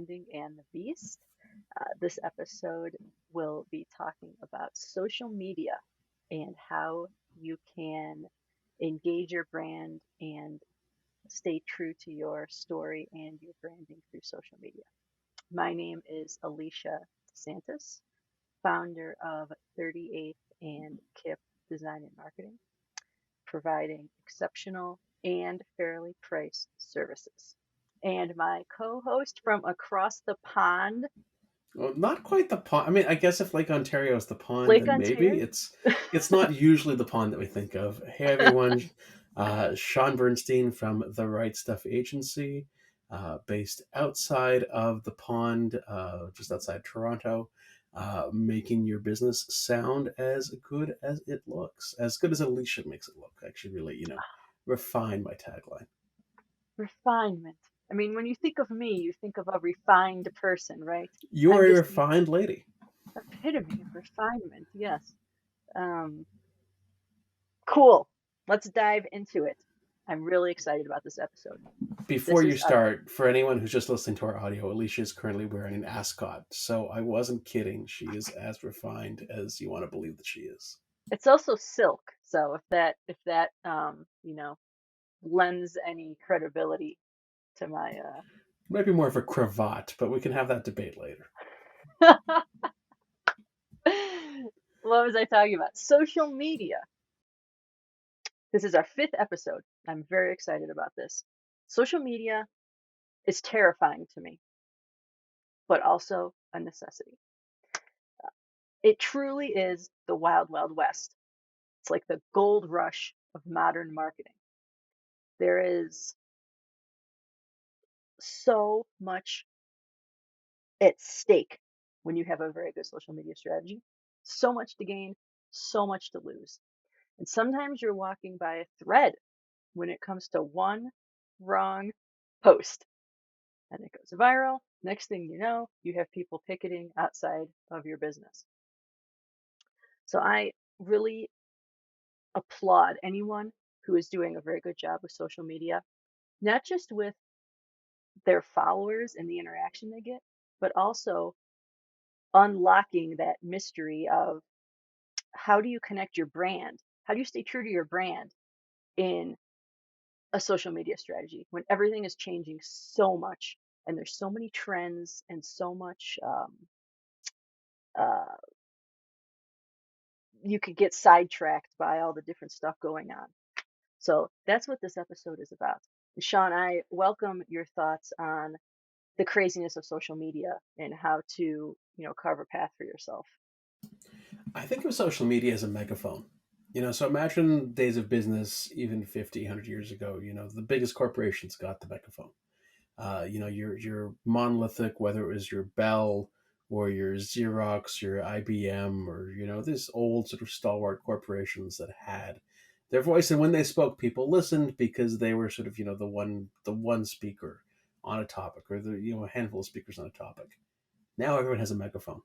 branding and the beast. This episode will be talking about social media and how you can engage your brand and stay true to your story and your branding through social media. My name is Alicia Disantis, founder of 38th and KIP Design and Marketing, providing exceptional and fairly priced services. And my co host from across the pond, Well, not quite the pond. I mean, I guess if Lake Ontario is the pond, Lake then maybe Ontario. it's not usually the pond that we think of. Hey everyone, Sean Bernstein from the Right Stuff Agency, based outside of the pond, just outside Toronto, making your business sound as good as it looks, as good as Alicia makes it look. Actually, really, refine my tagline. Refinement. I mean, when you think of me, you think of a refined person, right? You I'm are a just the refined lady. epitome of refinement. Yes. Um, cool. Let's dive into it. I'm really excited about this episode. Before This you is a, start, for anyone who's just listening to our audio, Alicia is currently wearing an ascot. So I wasn't kidding. She is as refined as you want to believe that she is. it's also silk. So if that lends any credibility to my Maybe more of a cravat, but we can have that debate later. what was I talking about? Social media. This is our fifth episode. I'm very excited about this. Social media is terrifying to me, but also a necessity. It truly is the wild, wild west. It's like the gold rush of modern marketing. There is so much at stake when you have a very good social media strategy. So much to gain, so much to lose. And sometimes you're walking by a thread when it comes to one wrong post and it goes viral. Next thing you know, you have people picketing outside of your business. So I really applaud anyone who is doing a very good job with social media, not just with their followers and the interaction they get, but also unlocking that mystery of how do you connect your brand? How do you stay true to your brand in a social media strategy when everything is changing so much and there's so many trends and so much uh, you could get sidetracked by all the different stuff going on. So that's what this episode is about. And Sean, I welcome your thoughts on the craziness of social media and how to, carve a path for yourself. I think of social media as a megaphone. So imagine days of business, even 50, 100 years ago, the biggest corporations got the megaphone. Your monolithic, whether it was your Bell or your Xerox, your IBM, or these old sort of stalwart corporations that had their voice, and when they spoke, people listened because they were sort of the one speaker on a topic, or a handful of speakers on a topic. Now everyone has a megaphone.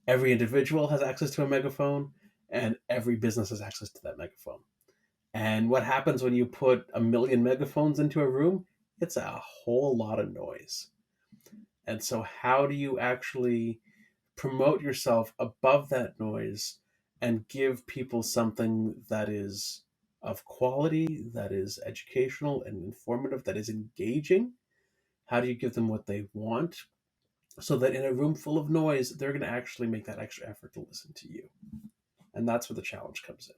Every individual has access to a megaphone, and every business has access to that megaphone. And what happens when you put a million megaphones into a room? It's a whole lot of noise. And so, how do you actually promote yourself above that noise and give people something that is of quality, that is educational and informative, that is engaging? How do you give them what they want so that in a room full of noise, they're going to actually make that extra effort to listen to you? And that's where the challenge comes in.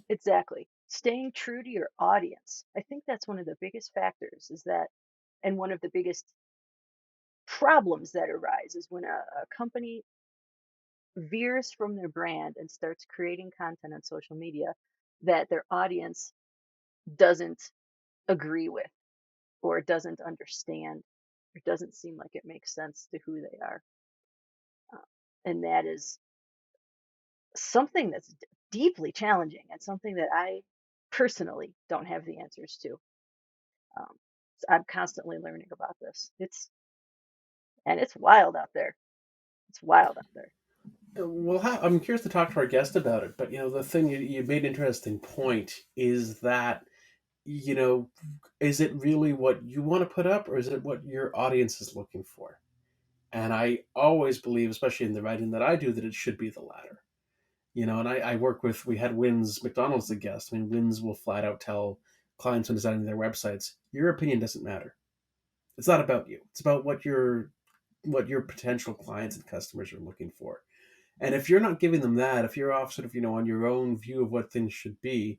Exactly. Staying true to your audience. I think that's one of the biggest factors is that, and one of the biggest problems that arise is when a company veers from their brand and starts creating content on social media that their audience doesn't agree with or doesn't understand or doesn't seem like it makes sense to who they are. Uh, and that is something that's deeply challenging and something that I personally don't have the answers to. So I'm constantly learning about this. It's wild out there. It's wild out there. Well, I'm curious to talk to our guest about it, but the thing you made an interesting point is that you know, is it really what you want to put up, or is it what your audience is looking for? And I always believe, especially in the writing that I do, that it should be the latter. And I work with, we had Wynn's McDonald's as a guest. I mean, Wynn's will flat out tell clients when designing their websites, your opinion doesn't matter. It's not about you. It's about what your potential clients and customers are looking for. And if you're not giving them that, if you're off sort of, on your own view of what things should be,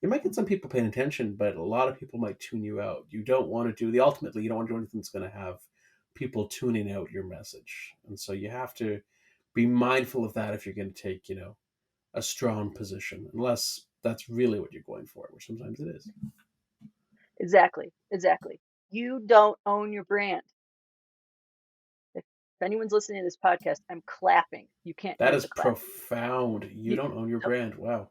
you might get some people paying attention, but a lot of people might tune you out. You don't want to do the ultimately, you don't want to do anything that's going to have people tuning out your message. And so you have to be mindful of that if you're going to take, a strong position, unless that's really what you're going for, which sometimes it is. Exactly, exactly. You don't own your brand. If anyone's listening to this podcast, I'm clapping. You can't That hear is the clap. profound. You You don't own your don't, brand. Wow.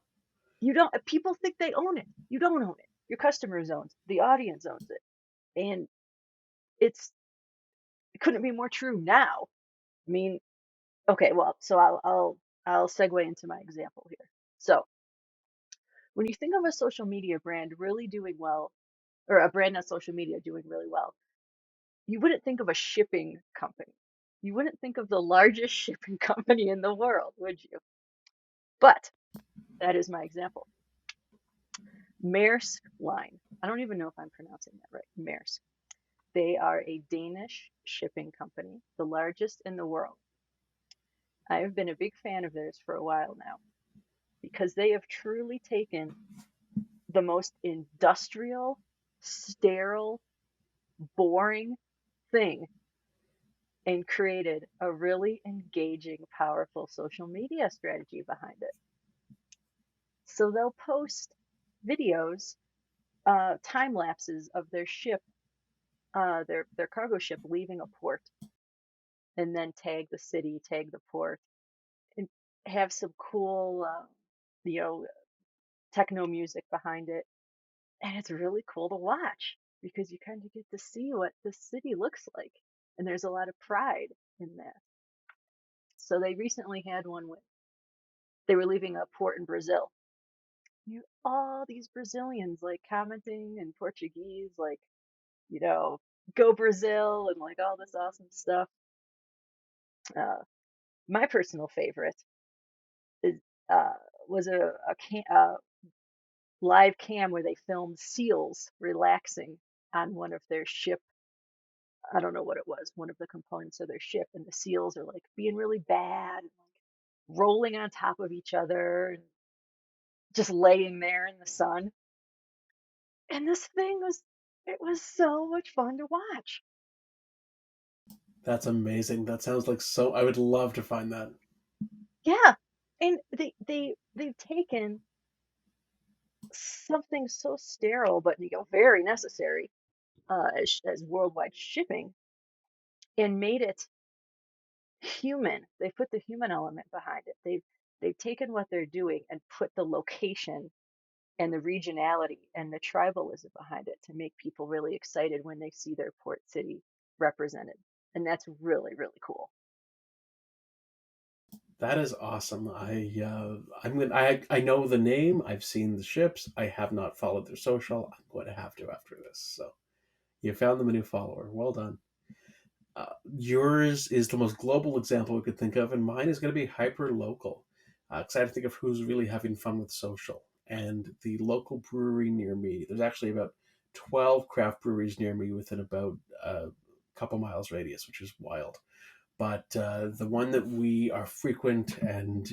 you don't, people think they own it. You don't own it. Your customers owns it. The audience owns it. And it's, it couldn't be more true now. I mean, okay, well, so I'll segue into my example here. So when you think of a social media brand really doing well, or a brand on social media doing really well, you wouldn't think of a shipping company. You wouldn't think of the largest shipping company in the world, would you? But that is my example. Maersk Line. I don't even know if I'm pronouncing that right. Maersk. They are a Danish shipping company, the largest in the world. I have been a big fan of theirs for a while now because they have truly taken the most industrial, sterile, boring thing and created a really engaging, powerful social media strategy behind it. So they'll post videos, time lapses of their ship, their cargo ship leaving a port, and then tag the city, tag the port, and have some cool, you know, techno music behind it. And it's really cool to watch because you kind of get to see what the city looks like. And there's a lot of pride in that. So they recently had one when they were leaving a port in Brazil. You all these Brazilians like commenting in Portuguese, like, you know, go Brazil and like all this awesome stuff. Uh, my personal favorite is uh, was a live cam where they filmed seals relaxing on one of their ship. I don't know what it was, one of the components of their ship, and the seals are like being really bad and like rolling on top of each other and just laying there in the sun. And this thing was, it was so much fun to watch. That's amazing. That sounds like so. I would love to find that. Yeah. And they've taken something so sterile but very necessary as worldwide shipping and made it human. They put the human element behind it. They've taken what they're doing and put the location and the regionality and the tribalism behind it to make people really excited when they see their port city represented. And that's really, really cool. That is awesome. I know the name. I've seen the ships. I have not followed their social. I'm going to have to after this. So you found them a new follower. Well done. Yours is the most global example we could think of, and mine is going to be hyper local. Excited to think of who's really having fun with social. And the local brewery near me, there's actually about 12 craft breweries near me within about a couple miles radius, which is wild. But the one that we are frequent, and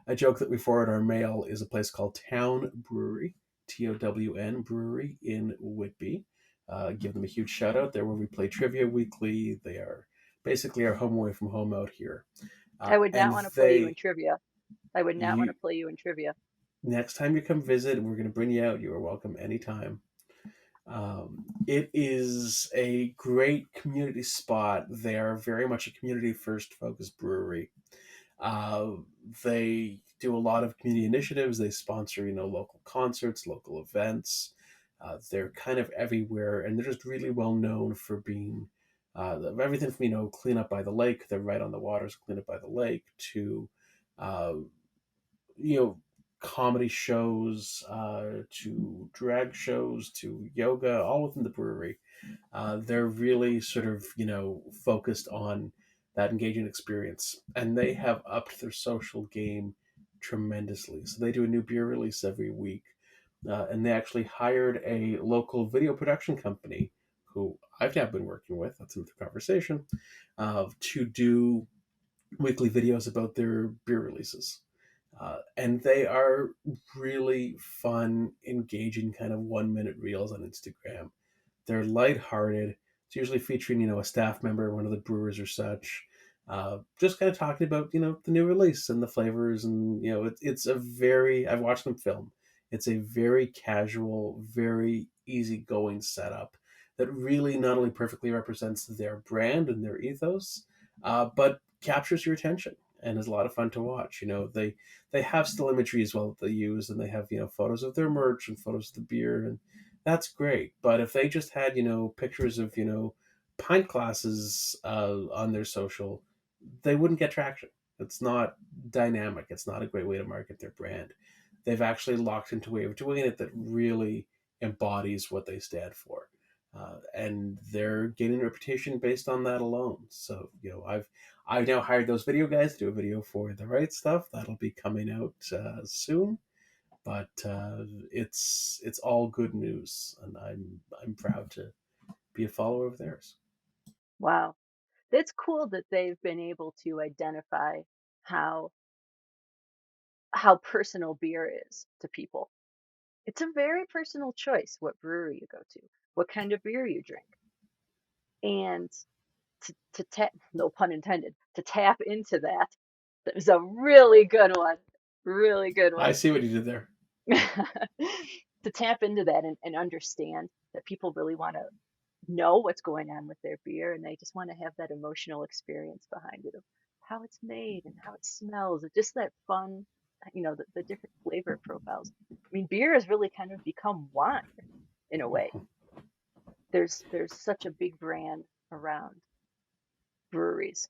I joke that we forward our mail, is a place called Town Brewery, TOWN Brewery in Whitby. Give them a huge shout out. They're where we play trivia weekly. They are basically our home away from home out here. I would not And want to play you in they, trivia. I would not want to you, play you in trivia. next time you come visit, we're going to bring you out. You are welcome anytime. It is a great community spot. They are very much a community first focused brewery. Uh, they do a lot of community initiatives. They sponsor, local concerts, local events. They're kind of everywhere, and they're just really well known for being everything from clean up by the lake. They're right on the waters, clean up by the lake to uh, you know comedy shows to drag shows to yoga, all within the brewery. They're really sort of, focused on that engaging experience, and they have upped their social game tremendously. So they do a new beer release every week, and they actually hired a local video production company who I've now been working with. That's another conversation, to do weekly videos about their beer releases. And they are really fun, engaging kind of 1 minute reels on Instagram. They're lighthearted. It's usually featuring, a staff member, one of the brewers or such, just kind of talking about, the new release and the flavors. And, it's a very, I've watched them film. It's a very casual, very easygoing setup that really not only perfectly represents their brand and their ethos, but captures your attention and is a lot of fun to watch. They have still imagery as well that they use, and they have, photos of their merch and photos of the beer, and that's great. But if they just had, pictures of, pint glasses on their social, they wouldn't get traction. It's not dynamic. It's not a great way to market their brand. They've actually locked into a way of doing it that really embodies what they stand for. And they're gaining a reputation based on that alone. So, I've now hired those video guys to do a video for the right stuff. That'll be coming out soon, but it's all good news, and I'm proud to be a follower of theirs. Wow. It's cool that they've been able to identify how how personal beer is to people. It's a very personal choice what brewery you go to, what kind of beer you drink. And to tap, no pun intended, to tap into that, that was a really good one. Really good I one. see what you did there. To tap into that and understand that people really want to know what's going on with their beer, and they just want to have that emotional experience behind it of how it's made and how it smells, and just that fun, the different flavor profiles. I mean, beer has really kind of become wine in a way. There's such a big brand around breweries,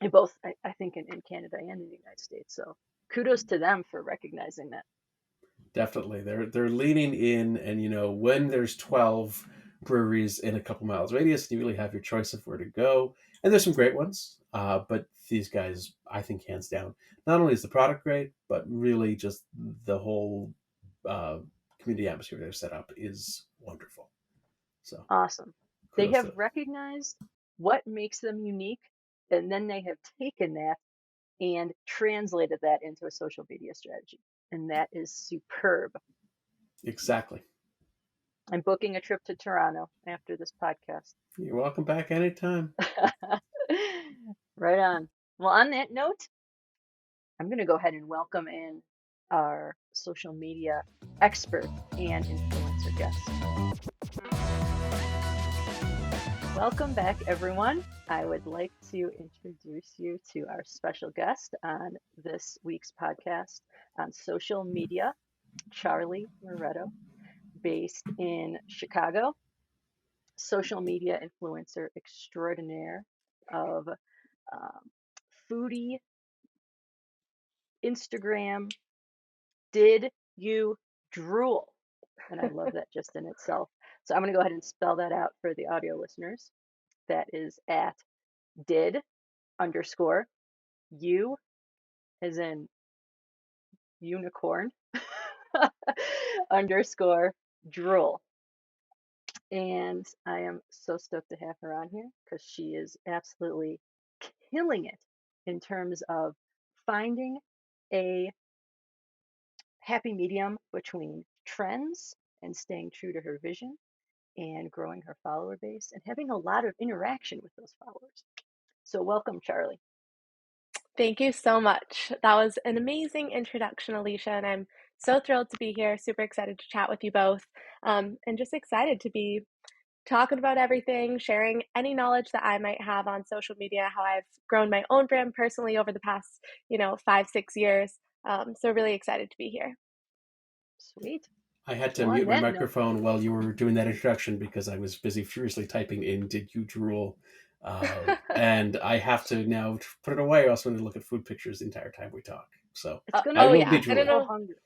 in both, I think, in Canada and in the United States. So kudos to them for recognizing that. Definitely, they're leaning in, and when there's 12 breweries in a couple miles radius, you really have your choice of where to go. And there's some great ones, but these guys, I think, hands down, not only is the product great, but really just the whole uh, community atmosphere they've set up is wonderful. So Awesome. They kudos to have them. recognized what makes them unique, and then they have taken that and translated that into a social media strategy. And that is superb. Exactly. I'm booking a trip to Toronto after this podcast. You're welcome back anytime. Right on. Well, on that note, I'm going to go ahead and welcome in our social media expert and influencer guest. Welcome back, everyone. I would like to introduce you to our special guest on this week's podcast on social media, Charly Moretto, based in Chicago, social media influencer extraordinaire of um, Foodie, Instagram, Did You Drool? And I love that just in itself. So I'm going to go ahead and spell that out for the audio listeners. That is at did underscore you as in unicorn underscore drool. And I am so stoked to have her on here because she is absolutely killing it in terms of finding a happy medium between trends and staying true to her vision and growing her follower base and having a lot of interaction with those followers. So, welcome, Charly. Thank you so much. That was an amazing introduction, Alicia, and I'm so thrilled to be here. Super excited to chat with you both, and just excited to be talking about everything, sharing any knowledge that I might have on social media, how I've grown my own brand personally over the past, 5, 6 years. So really excited to be here. Sweet. I had to Well, on mute my that note, microphone while you were doing that introduction because I was busy furiously typing in "Did you drool?" And I have to now put it away, or else I'm going to look at food pictures the entire time we talk. So It's gonna I Oh will make be yeah, you and I drooling. so know hungry.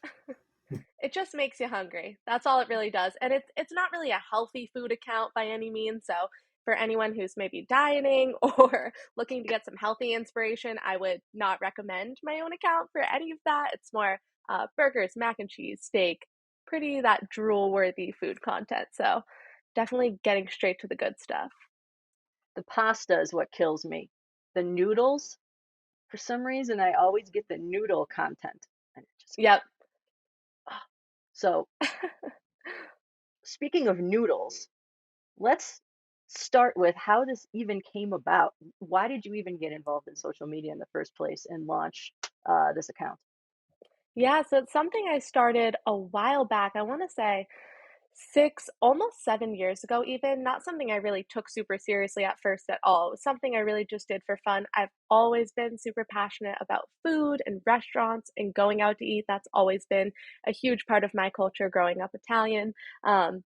it just makes you hungry. That's all it really does. And it's not really a healthy food account by any means. So for anyone who's maybe dieting or looking to get some healthy inspiration, I would not recommend my own account for any of that. It's more burgers, mac and cheese, steak, pretty that drool worthy food content. So definitely getting straight to the good stuff. The pasta is what kills me. The noodles, for some reason, I always get the noodle content. And it just, Yep. ah. So, speaking of noodles, let's start with how this even came about. Why did you even get involved in social media in the first place and launch this account? Yeah, so it's something I started a while back. I want to say 6, almost 7 years ago even, not something I really took super seriously at first at all. It was something I really just did for fun. I've always been super passionate about food and restaurants and going out to eat. That's always been a huge part of my culture growing up Italian. Um,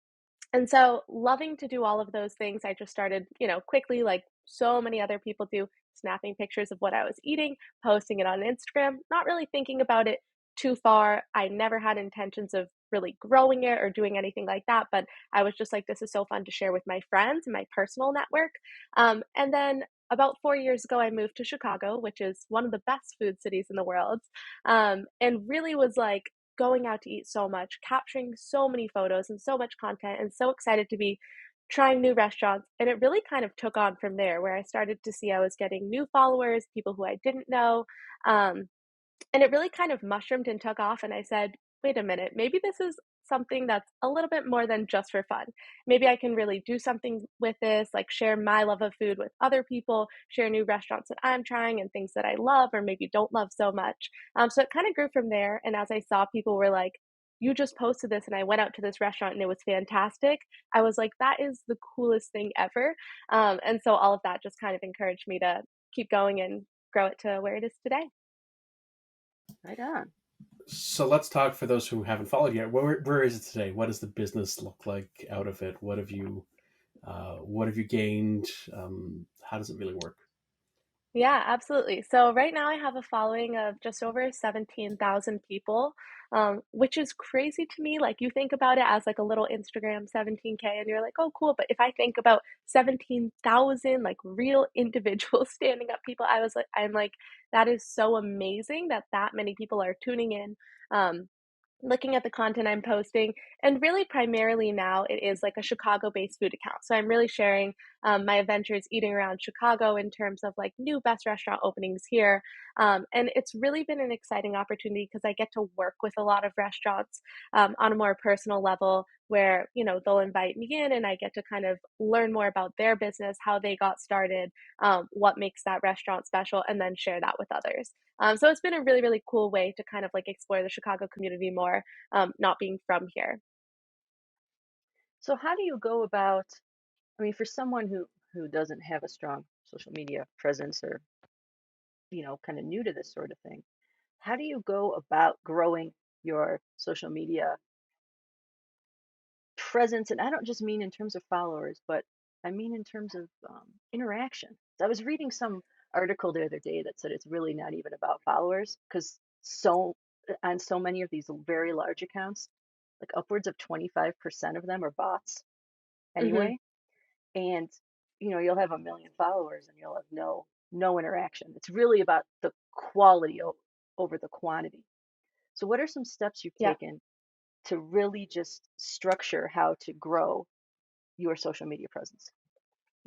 and so, loving to do all of those things, I just started, quickly, like so many other people do, snapping pictures of what I was eating, posting it on Instagram, not really thinking about it too far. I never had intentions of really growing it or doing anything like that, but I was just like, this is so fun to share with my friends and my personal network. And then about 4 years ago, I moved to Chicago, which is one of the best food cities in the world, and really was like, going out to eat so much, capturing so many photos and so much content, and so excited to be trying new restaurants. And it really kind of took on from there, where I started to see I was getting new followers, people who I didn't know. Um, and it really kind of mushroomed and took off, and I said, "Wait a minute, maybe this is something that's a little bit more than just for fun. Maybe I can really do something with this, like share my love of food with other people, share new restaurants that I'm trying and things that I love or maybe don't love so much." So it kind of grew from there, and as I saw people were like, "You just posted this and I went out to this restaurant and it was fantastic." I was like, "That is the coolest thing ever." And so all of that just kind of encouraged me to keep going and grow it to where it is today. Right on. So let's talk for those who haven't followed yet. Where is it today? What does the business look like out of it? What have you gained? How does it really work? Yeah, absolutely. So right now I have a following of just over 17,000 people, which is crazy to me. Like you think about it as like a little Instagram 17K and you're like, oh, cool. But if I think about 17,000 like real individuals standing up people, I'm like, that is so amazing that that many people are tuning in. Looking at the content I'm posting, and really primarily now it is like a Chicago-based food account. So I'm really sharing my adventures eating around Chicago in terms of like new best restaurant openings here. And it's really been an exciting opportunity because I get to work with a lot of restaurants on a more personal level where, they'll invite me in and I get to kind of learn more about their business, how they got started, what makes that restaurant special, and then share that with others. So it's been a really, really cool way to kind of like explore the Chicago community more, not being from here. So, how do you go about? I mean, for someone who doesn't have a strong social media presence or kind of new to this sort of thing, how do you go about growing your social media presence? And I don't just mean in terms of followers, but I mean in terms of interaction. So I was reading some article the other day that said it's really not even about followers because on so many of these very large accounts, like upwards of 25% of them are bots Hmm. anyway. And you'll have a million followers and you'll have no interaction. It's really about the quality over the quantity. So what are some steps you've Yeah. taken to really just structure how to grow your social media presence?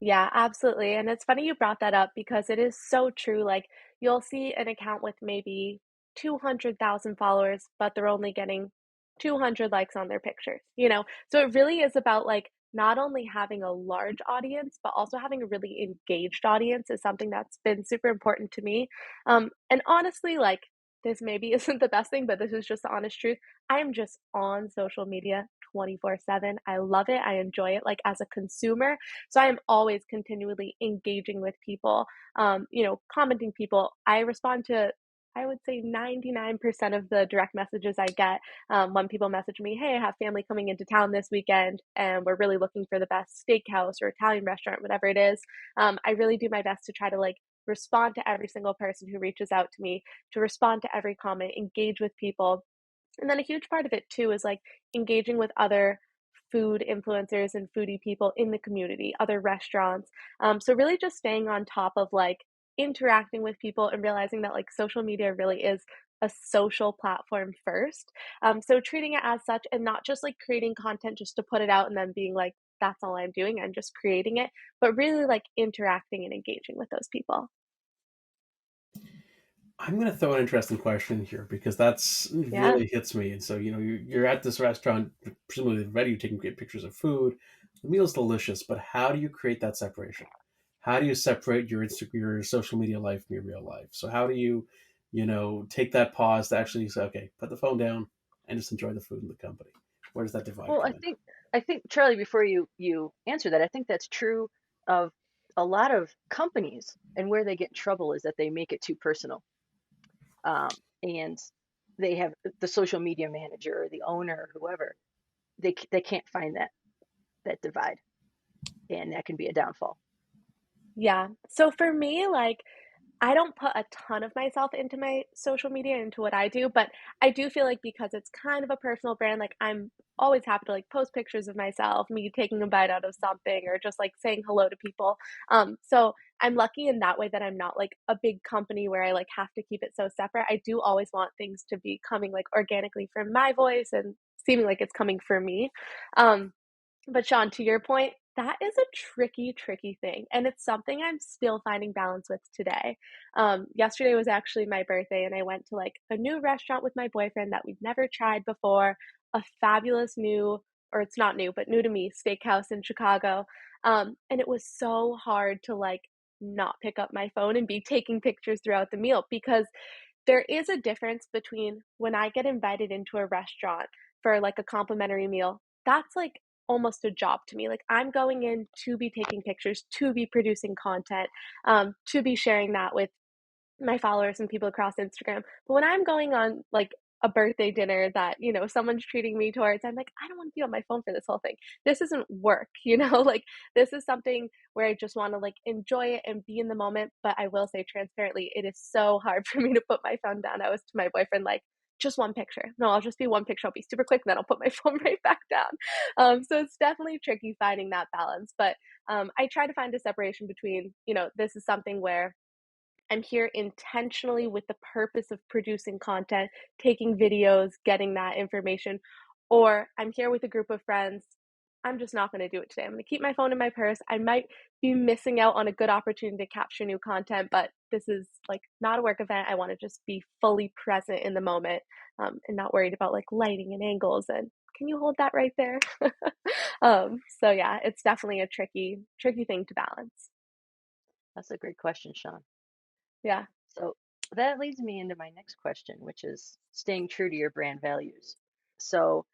Yeah, absolutely. And it's funny you brought that up because it is so true. Like, you'll see an account with maybe 200,000 followers, but they're only getting 200 likes on their pictures, you know? So it really is about like not only having a large audience, but also having a really engaged audience is something that's been super important to me. And honestly, like, this maybe isn't the best thing, but this is just the honest truth. I am just on social media 24/7. I love it. I enjoy it like as a consumer, so I am always continually engaging with people, commenting people. I respond to, I would say 99% of the direct messages I get when people message me, hey, I have family coming into town this weekend and we're really looking for the best steakhouse or Italian restaurant, whatever it is. I really do my best to try to like respond to every single person who reaches out to me, to respond to every comment, engage with people. And then a huge part of it too is like engaging with other food influencers and foodie people in the community, other restaurants. So really just staying on top of like interacting with people and realizing that like social media really is a social platform first. So treating it as such and not just like creating content just to put it out and then being like, that's all I'm doing. I'm just creating it, but really like interacting and engaging with those people. I'm going to throw an interesting question here because that's Yeah. really hits me. And so, you're at this restaurant, presumably ready, you're taking great pictures of food. The meal's delicious, but how do you create that separation? How do you separate your social media life from your real life? So how do you, take that pause to actually say, okay, put the phone down and just enjoy the food and the company? Where does that divide Well, come in? I think Charlie, before you answer that, I think that's true of a lot of companies, and where they get in trouble is that they make it too personal. And they have the social media manager or the owner or whoever, they can't find that divide, and that can be a downfall. Yeah. So for me, like I don't put a ton of myself into my social media, into what I do, but I do feel like because it's kind of a personal brand, like I'm always happy to like post pictures of myself, me taking a bite out of something or just like saying hello to people. So I'm lucky in that way that I'm not like a big company where I like have to keep it so separate. I do always want things to be coming like organically from my voice and seeming like it's coming for me. Um, but Sean, to your point, that is a tricky, tricky thing. And it's something I'm still finding balance with today. Yesterday was actually my birthday, and I went to like a new restaurant with my boyfriend that we'd never tried before, a fabulous new, or it's not new, but new to me, steakhouse in Chicago. And it was so hard to like not pick up my phone and be taking pictures throughout the meal because there is a difference between when I get invited into a restaurant for like a complimentary meal. That's like almost a job to me. Like I'm going in to be taking pictures, to be producing content, to be sharing that with my followers and people across Instagram. But when I'm going on like a birthday dinner that, someone's treating me towards, I'm like, I don't want to be on my phone for this whole thing. This isn't work, like this is something where I just want to like enjoy it and be in the moment. But I will say transparently, it is so hard for me to put my phone down. I was to my boyfriend, like, just one picture. No, I'll just be one picture. I'll be super quick, and then I'll put my phone right back down. So it's definitely tricky finding that balance. But I try to find a separation between, this is something where I'm here intentionally with the purpose of producing content, taking videos, getting that information, or I'm here with a group of friends. I'm just not going to do it today. I'm going to keep my phone in my purse. I might be missing out on a good opportunity to capture new content, but this is like not a work event. I want to just be fully present in the moment, and not worried about like lighting and angles. And can you hold that right there? So yeah, it's definitely a tricky, tricky thing to balance. That's a great question, Sean. Yeah. So that leads me into my next question, which is staying true to your brand values. So,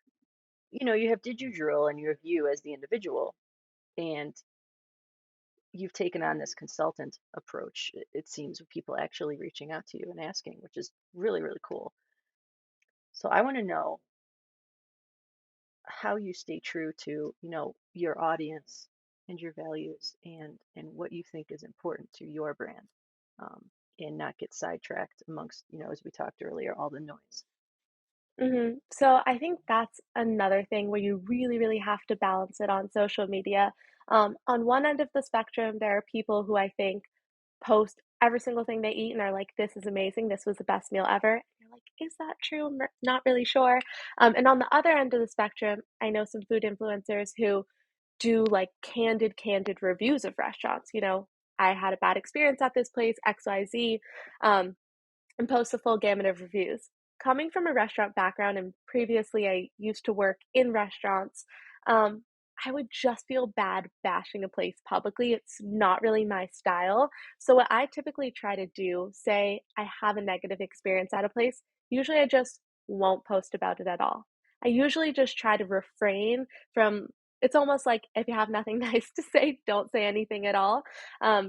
you have Did You Drill and you have you as the individual, and you've taken on this consultant approach. It seems, with people actually reaching out to you and asking, which is really, really cool. So I want to know how you stay true to, your audience and your values, and what you think is important to your brand, um, and not get sidetracked amongst, as we talked earlier, all the noise. So I think that's another thing where you really, really have to balance it on social media. On one end of the spectrum, there are people who I think post every single thing they eat and are like, this is amazing. This was the best meal ever. And you're like, is that true? Not really sure. And on the other end of the spectrum, I know some food influencers who do like candid reviews of restaurants. I had a bad experience at this place, XYZ. Um, and post a full gamut of reviews. Coming from a restaurant background, and previously I used to work in restaurants, um, I would just feel bad bashing a place publicly. It's not really my style. So, what I typically try to do, say I have a negative experience at a place, usually I just won't post about it at all. I usually just try to refrain from it's almost like if you have nothing nice to say, don't say anything at all.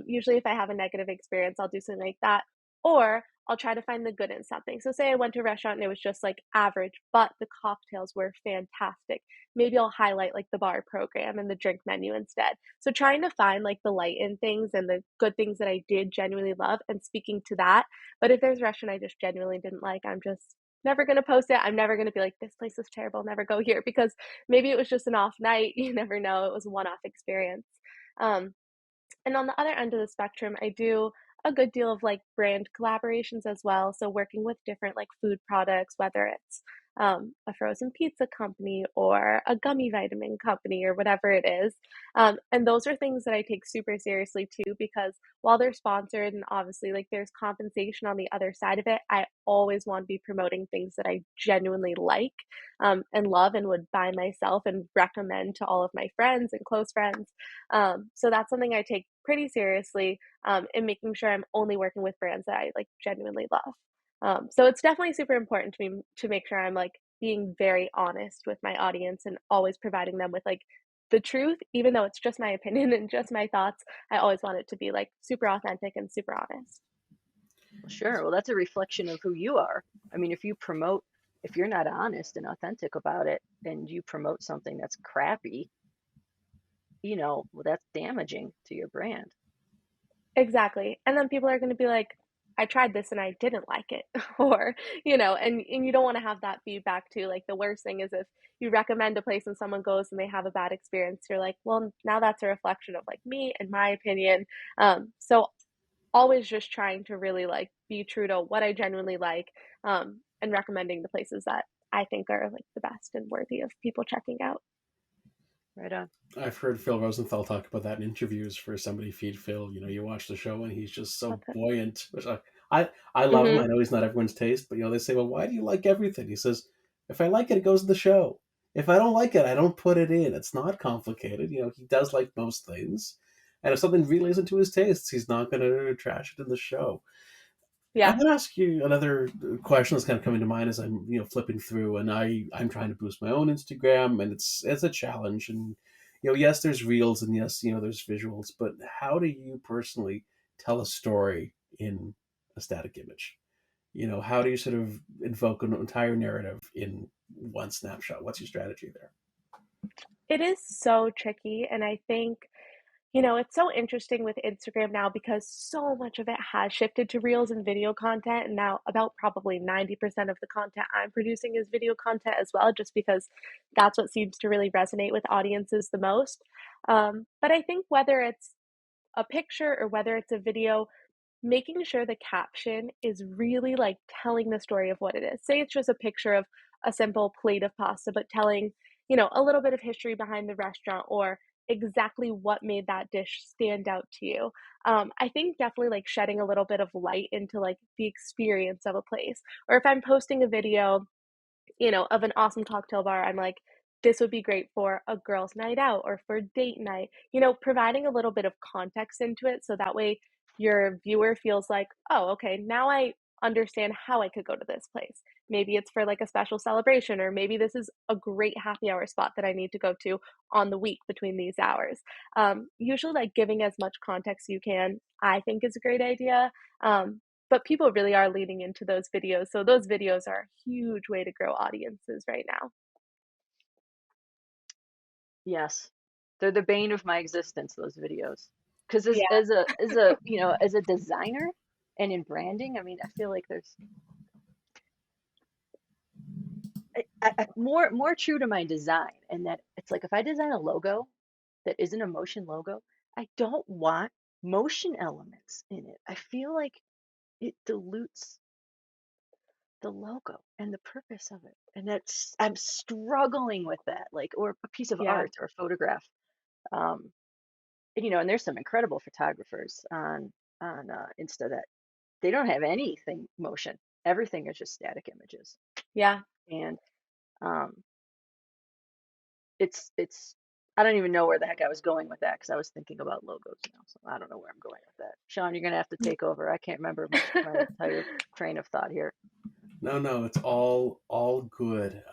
Usually, if I have a negative experience, I'll do something like that. Or I'll try to find the good in something. So say I went to a restaurant and it was just like average, but the cocktails were fantastic. Maybe I'll highlight like the bar program and the drink menu instead. So trying to find like the light in things and the good things that I did genuinely love and speaking to that. But if there's a restaurant I just genuinely didn't like, I'm just never going to post it. I'm never going to be like, this place is terrible, never go here, because maybe it was just an off night. You never know. It was a one off experience. Um, and on the other end of the spectrum, I do a good deal of like brand collaborations as well. So working with different like food products, whether it's a frozen pizza company or a gummy vitamin company or whatever it is. And those are things that I take super seriously too, because while they're sponsored and obviously like there's compensation on the other side of it, I always want to be promoting things that I genuinely like and love and would buy myself and recommend to all of my friends and close friends. So that's something I take pretty seriously in making sure I'm only working with brands that I like genuinely love. So it's definitely super important to me to make sure I'm like being very honest with my audience and always providing them with like the truth, even though it's just my opinion and just my thoughts. I always want it to be like super authentic and super honest. Well, sure. Well, that's a reflection of who you are. I mean, if you're not honest and authentic about it and you promote something that's crappy, well, that's damaging to your brand. Exactly. And then people are going to be like, I tried this and I didn't like it. Or, and you don't want to have that feedback too. Like the worst thing is if you recommend a place and someone goes and they have a bad experience, you're like, well, now that's a reflection of like me and my opinion. So always just trying to really like be true to what I genuinely like, and recommending the places that I think are like the best and worthy of people checking out. Right on. I've heard Phil Rosenthal talk about that in interviews for somebody feed Phil. You watch the show and he's just so Okay. buoyant. Which I love him. Mm-hmm. I know he's not everyone's taste, but they say, well, why do you like everything? He says, if I like it, it goes in the show. If I don't like it, I don't put it in. It's not complicated. He does like most things. And if something really isn't to his tastes, he's not going to trash it in the show. I'm Yeah. going to ask you another question that's kind of coming to mind as I'm flipping through, and I'm trying to boost my own Instagram, and it's a challenge. And yes, there's reels, and yes, there's visuals, but how do you personally tell a story in a static image? How do you sort of invoke an entire narrative in one snapshot? What's your strategy there? It is so tricky. And I think, it's so interesting with Instagram now because so much of it has shifted to reels and video content. And now about probably 90% of the content I'm producing is video content as well, just because that's what seems to really resonate with audiences the most. But I think whether it's a picture or whether it's a video, making sure the caption is really like telling the story of what it is. Say it's just a picture of a simple plate of pasta, but telling, a little bit of history behind the restaurant or exactly what made that dish stand out to you. I think definitely like shedding a little bit of light into like the experience of a place. Or if I'm posting a video of an awesome cocktail bar, I'm like, this would be great for a girls' night out or for date night, providing a little bit of context into it so that way your viewer feels like, oh, okay, now I understand how I could go to this place. Maybe it's for like a special celebration, or maybe this is a great happy hour spot that I need to go to on the week between these hours. Usually, like giving as much context you can, I think is a great idea. But people really are leaning into those videos. So those videos are a huge way to grow audiences right now. Yes. They're the bane of my existence, those videos. Because Yeah. as a designer and in branding, I mean, I feel like there's more true to my design, and that it's like if I design a logo that isn't a motion logo, I don't want motion elements in it. I feel like it dilutes the logo and the purpose of it. And I'm struggling with that, like, or a piece of Yeah. art or a photograph. Um, and there's some incredible photographers on Insta that they don't have anything motion. Everything is just static images. Yeah. And um, it's I don't even know where the heck I was going with that because I was thinking about logos now. So I don't know where I'm going with that. Sean, you're gonna have to take over. I can't remember my entire train of thought here. No, it's all good.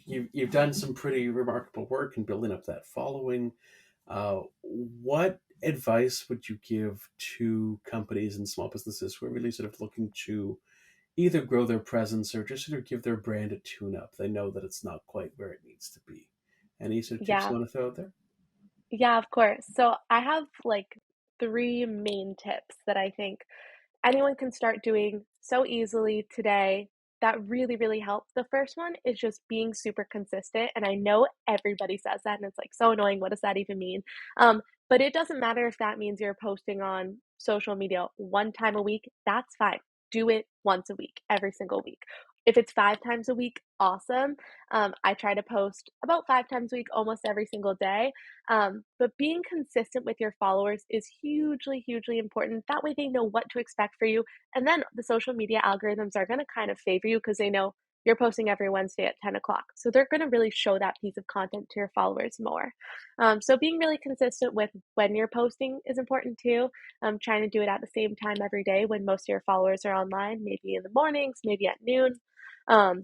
You've done some pretty remarkable work in building up that following. What advice would you give to companies and small businesses who are really sort of looking to either grow their presence or just sort of give their brand a tune up. They know that it's not quite where it needs to be. Any sort of tips Yeah. you want to throw out there? Yeah, of course. So I have like three main tips that I think anyone can start doing so easily today that really, really help. The first one is just being super consistent. And I know everybody says that, and it's like so annoying. What does that even mean? But it doesn't matter if that means you're posting on social media one time a week, that's fine. Do it once a week, every single week. If it's 5 times a week, awesome. I try to post about 5 times a week, almost every single day. But being consistent with your followers is hugely, hugely important. That way they know what to expect for you. And then the social media algorithms are going to kind of favor you because they know you're posting every Wednesday at 10 o'clock. So they're going to really show that piece of content to your followers more. So being really consistent with when you're posting is important too. Trying to do it at the same time every day when most of your followers are online, maybe in the mornings, maybe at noon. Um,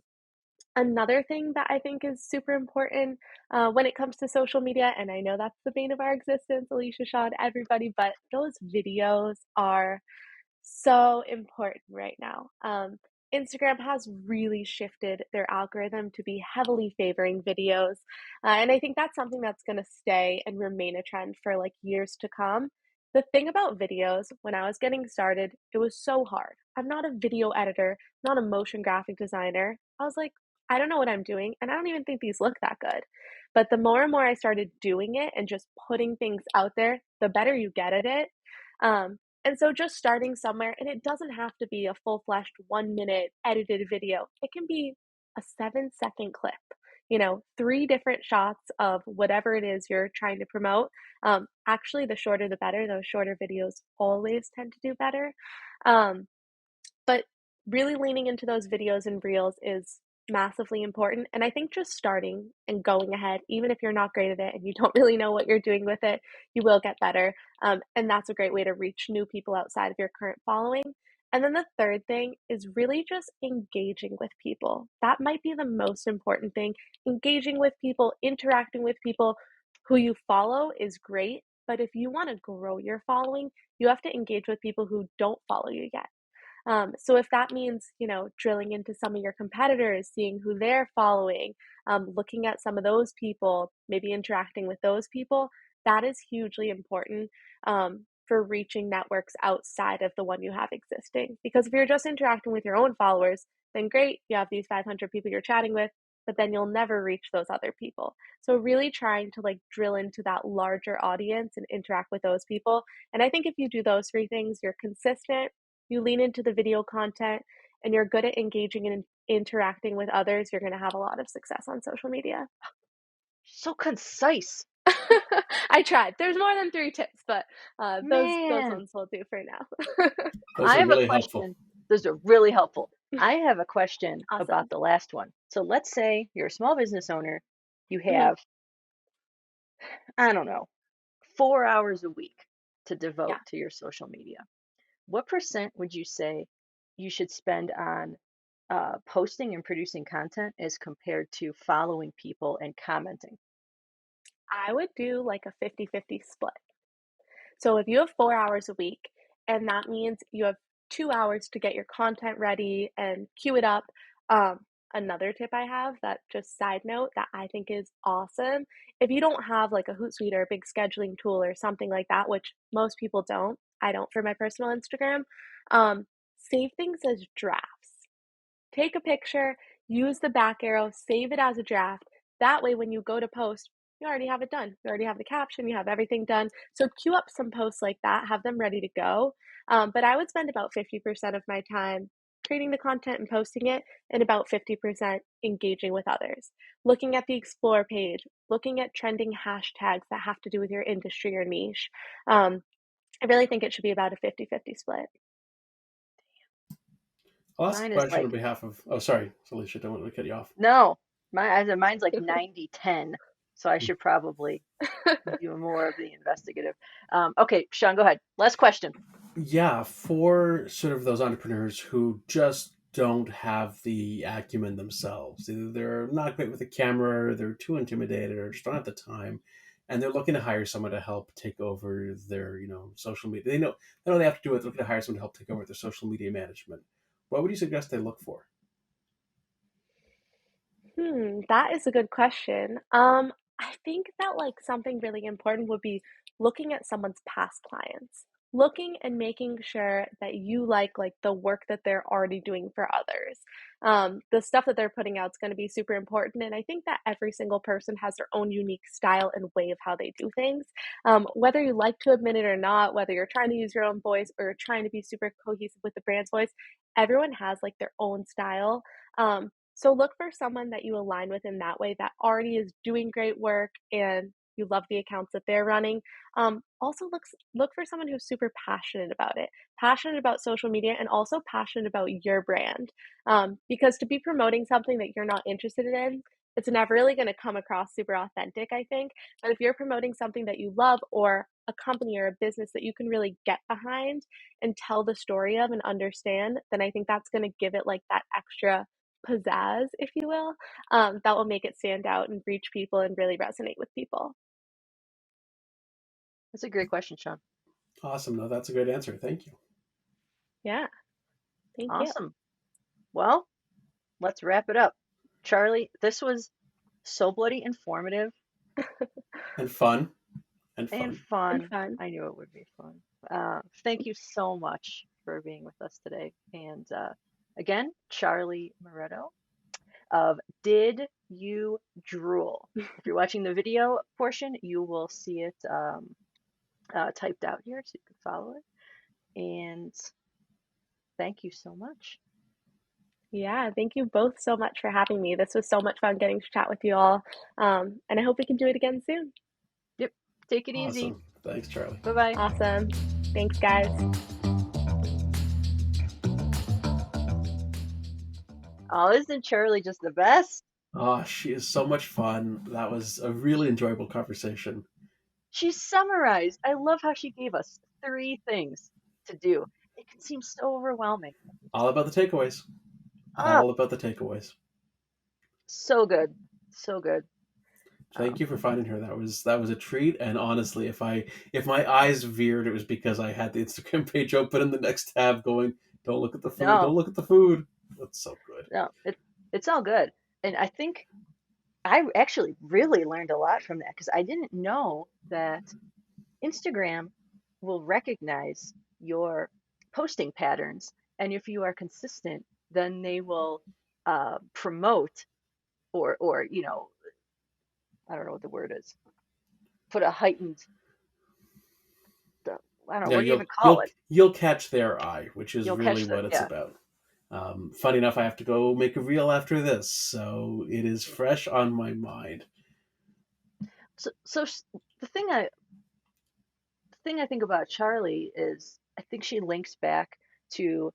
Another thing that I think is super important when it comes to social media, and I know that's the bane of our existence, Alicia, Sean, everybody, but those videos are so important right now. Instagram has really shifted their algorithm to be heavily favoring videos. And I think that's something that's going to stay and remain a trend for like years to come. The thing about videos, when I was getting started, it was so hard. I'm not a video editor, not a motion graphic designer. I was like, I don't know what I'm doing, and I don't even think these look that good. But the more and more I started doing it and just putting things out there, the better you get at it. Um, and so just starting somewhere, and it doesn't have to be a full-fleshed 1-minute edited video. It can be a 7-second clip, 3 different shots of whatever it is you're trying to promote. Actually, the shorter the better. Those shorter videos always tend to do better. Um, but really leaning into those videos and reels is massively important. And I think just starting and going ahead, even if you're not great at it and you don't really know what you're doing with it, you will get better. And that's a great way to reach new people outside of your current following. And then the third thing is really just engaging with people. That might be the most important thing. Engaging with people, interacting with people who you follow is great. But if you want to grow your following, you have to engage with people who don't follow you yet. So if that means, drilling into some of your competitors, seeing who they're following, looking at some of those people, maybe interacting with those people, that is hugely important for reaching networks outside of the one you have existing. Because if you're just interacting with your own followers, then great, you have these 500 people you're chatting with, but then you'll never reach those other people. So really trying to like drill into that larger audience and interact with those people. And I think if you do those three things, you're consistent, you lean into the video content, and you're good at engaging and interacting with others, you're going to have a lot of success on social media. So concise. I tried. There's more than three tips, but those Man, ones will do for now. Those I are have a really helpful. question. Those are really helpful. I have a question about Awesome. the last one. So let's say you're a small business owner, you Mhm. have, I don't know, 4 hours a week to Yeah. devote to your social media. What percent would you say you should spend on posting and producing content as compared to following people and commenting? I would do like a 50-50 split. So if you have 4 hours a week, and that means you have 2 hours to get your content ready and queue it up. Another tip I have that just side note that I think is awesome. If you don't have like a Hootsuite or a big scheduling tool or something like that, which most people don't, I don't for my personal Instagram, save things as drafts. Take a picture, use the back arrow, save it as a draft. That way, when you go to post, you already have it done. You already have the caption, you have everything done. So queue up some posts like that, have them ready to go. But I would spend about 50% of my time creating the content and posting it, and about 50% engaging with others. Looking at the explore page, looking at trending hashtags that have to do with your industry or niche. I really think it should be about a 50-50 split. I'll ask a Mine is question on like, behalf of. Oh, sorry, Alicia, don't want to cut you off. no, mine's like 90-10. So I should probably do more of the investigative. Okay, Sean, go ahead. Last question. Yeah, for sort of those entrepreneurs who just don't have the acumen themselves. Either they're not great with a camera, or they're too intimidated, or just don't have the time, and they're looking to hire someone to help take over their, social media. They know they have to do it. They're looking to hire someone to help take over their social media management. what would you suggest they look for? That is a good question. I think that like something really important would be looking at someone's past clients. Looking and making sure that you like the work that they're already doing for others. The stuff that they're putting out is going to be super important. And I think that every single person has their own unique style and way of how they do things. Whether you like to admit it or not, whether you're trying to use your own voice or trying to be super cohesive with the brand's voice, everyone has like their own style. So look for someone that you align with in that way that already is doing great work and you love the accounts that they're running. Also look for someone who's super passionate about it, passionate about social media, and also passionate about your brand. Because to be promoting something that you're not interested in, it's never really going to come across super authentic, I think. But if you're promoting something that you love or a company or a business that you can really get behind and tell the story of and understand, then I think that's going to give it like that extra pizzazz, if you will, that will make it stand out and reach people and really resonate with people. That's a great question, Sean. Awesome. No, that's a great answer. Thank you. Yeah, thank you. Awesome. Well, let's wrap it up. Charly, this was so bloody informative And fun. And and fun. And fun. fun. I knew it would be fun. Thank you so much for being with us today. And again, Charly Moretto of Did You Drool? If you're watching the video portion, you will see it typed out here so you can follow it. And thank you so much. Yeah, thank you both so much for having me. This was so much fun getting to chat with you all. And I hope we can do it again soon. Yep. Take it easy. Awesome. Thanks, Charly. Bye bye. Awesome. Thanks, guys. Oh, isn't Charly just the best? Oh, she is so much fun. That was a really enjoyable conversation. She summarized. I love how she gave us 3 things to do. It can seem so overwhelming. All about the takeaways. Ah, All about the takeaways. so good. So good. Thank you Um, for finding her. That was a treat. And honestly, if my eyes veered, it was because I had the Instagram page open in the next tab going, "Don't look at the food. no, Don't look at the food." That's so good. no, it's all good. And I think I actually really learned a lot from that because I didn't know that Instagram will recognize your posting patterns. And if you are consistent, then they will promote or I don't know what the word is, put a heightened, I don't know, Yeah, what do you even call it? you'll catch their eye, which is You'll really catch what it's yeah. about. Funny enough, I have to go make a reel after this, so it is fresh on my mind. So the thing I think about Charly is I think she links back to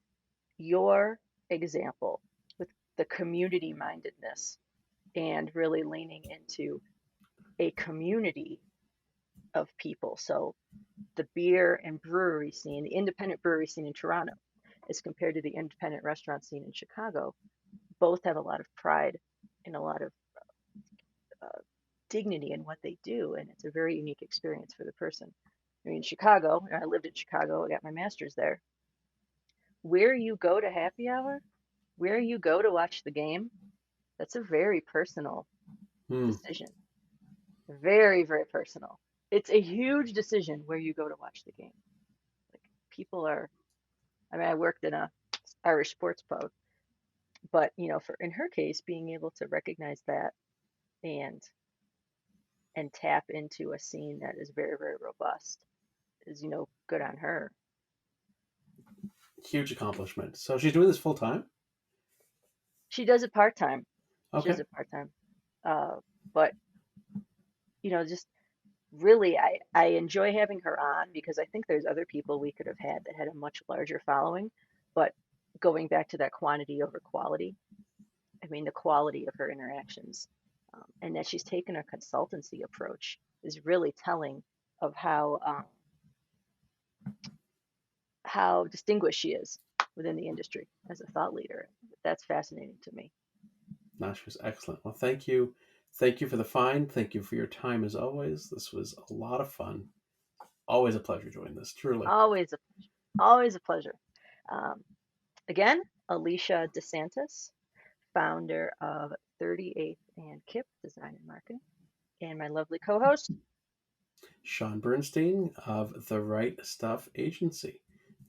your example with the community mindedness and really leaning into a community of people. So the beer and brewery scene, the independent brewery scene in Toronto, as compared to the independent restaurant scene in Chicago, both have a lot of pride and a lot of uh, dignity in what they do, and it's a very unique experience for the person. I mean, in Chicago, I lived in Chicago, I got my master's there. Where you go to happy hour, where you go to watch the game, that's a very personal Hmm. decision. Very, very personal. It's a huge decision where you go to watch the game. Like people are, I mean, I worked in a Irish sports pub, but for in her case, being able to recognize that and tap into a scene that is very, very robust is, good on her. Huge accomplishment. So she's doing this full time? She does it part time. She does Okay. it part time. But just really, I enjoy having her on because I think there's other people we could have had that had a much larger following. But going back to that quantity over quality, I mean, the quality of her interactions and that she's taken a consultancy approach is really telling of how distinguished she is within the industry as a thought leader. That's fascinating to me. No, she was excellent. Well, thank you. Thank you for the find. Thank you for your time as always. This was a lot of fun. Always a pleasure doing this, truly. Always a pleasure. Always a pleasure. Um, Again, Alicia Disantis, founder of 38th and Kip Design and Marketing, and my lovely co-host, Sean Bernstein of The Right Stuff Agency.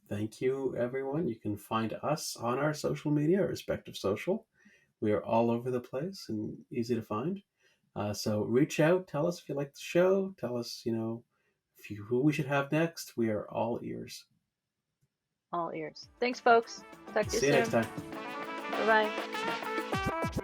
Thank you, everyone. You can find us on our social media, our respective social. We are all over the place and easy to find. So reach out, tell us if you like the show, tell us, who we should have next. We are all ears. all ears. Thanks, folks. Talk to you See you next soon. time. Bye bye.